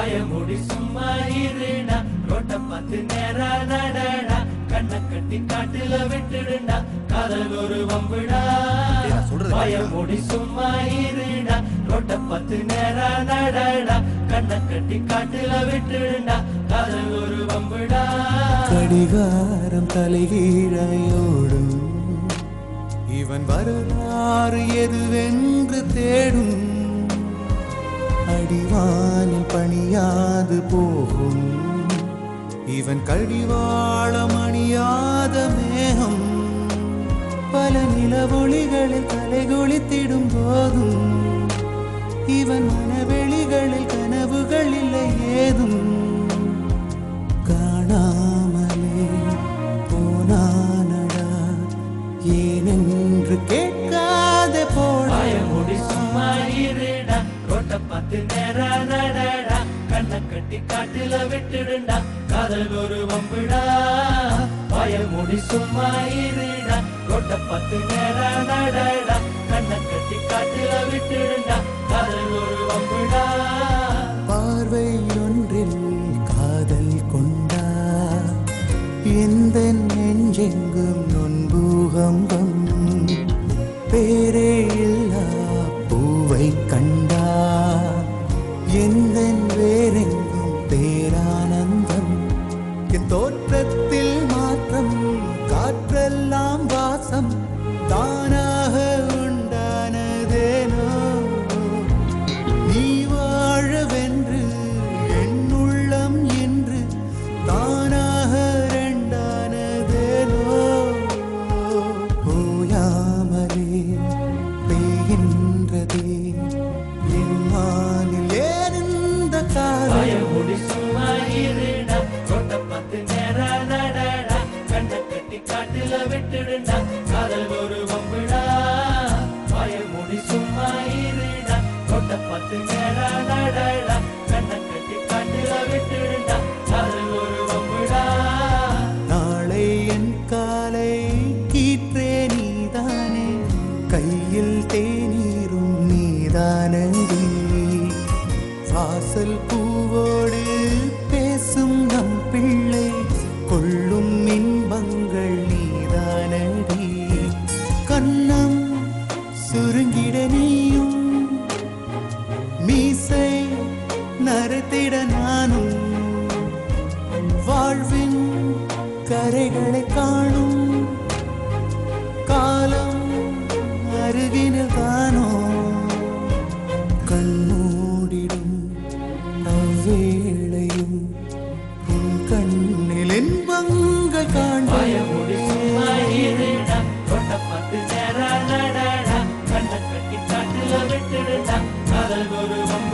பயமுடி சும்மா இருடா ரோட்ட பார்த்து நேரா நடடா கண்ணை கட்டி காட்டுல விட்டுடுண்டா காதல் ஒரு வம்புடா பயமுடி சும்மா இருடா ரோட்ட பார்த்து நேரா நடடா கண்ணை கட்டி காட்டுல விட்டுடுண்டா காதல் ஒரு வம்புடா கடிகாரம் தலைகீழையோடும் இவன் வரலாறு எதுவென்று தேடும் அடிவானில் பணியாது போகும் இவன் கடிவாளம் அணியாத மேகம் பல நிலவொளிகளில் தலைகுளித்திடும் போதும் இவன் மனவெளிகளில் கனவுகள் இல்லை ஏதும் காணாமலே போனானடா ஏனென்று கேட்காத பயமுடி சும்மா இருடா ரோட்ட பார்த்து நேரா நடடா கண்ணை கட்டி காட்டுல விட்டுடுண்டா காதல் ஒரு வம்புடா பயமுடி சும்மா இருடா ரோட்ட பார்த்து நேரா நடடா கண்ணை கட்டி காட்டுல விட்டுடுண்டா காதல் ஒரு வம்புடா பார்வை ஒன்றில் காதல் கொண்டா எந்த நெஞ்செங்கும் நொன்பூகம்பம் பேரே இல்லா பூவை கண்டா எந்த வேறெங்கும் பேரானந்தம் என் தோற்றத்தில் மாற்றம் காற்றெல்லாம் வாசம் தானாக உண்டானதேனோ நீ வாழவென்று என் உள்ளம் என்று தானாக ரெண்டானதேனோ ஓயாமலே பெய்கின்றதே என் மானில் ஏறிந்த பயமுடி சும்மா இருடா ரோட்ட பார்த்து நேரா நடடா கண்ணை கட்டி காட்டுல விட்டுடுண்டா காதல் ஒரு வம்புடா பயமுடி சும்மா இருடா ரோட்ட பார்த்து நேரா நடடா கண்ணை கட்டி காட்டுல விட்டுடுண்டா காதல் ஒரு வம்புடா நாளை என் காலை கீற்றே நீதானே கையில் தேநீரும் நீதானடி வாசல் பூவோடு பேசும் நம் பிள்ளை கொள்ளும் இன்பங்கள் நீதானடி கண்ணம் சுருங்கிட நீயும் மீசை நரைத்திட நானும் வாழ்வின் கரைகளை காணும் காலம் அருகினில் தானோ கண்மூடிடும் அவ்வேளையும் உன் கண்ணில் இன்பங்கள் பயமுடி சும்மா இருடா ரோட்ட பார்த்து நேரா நடடா கண்ணை கட்டி காட்டுல விட்டுடுண்டா காதல் ஒரு வம்புடா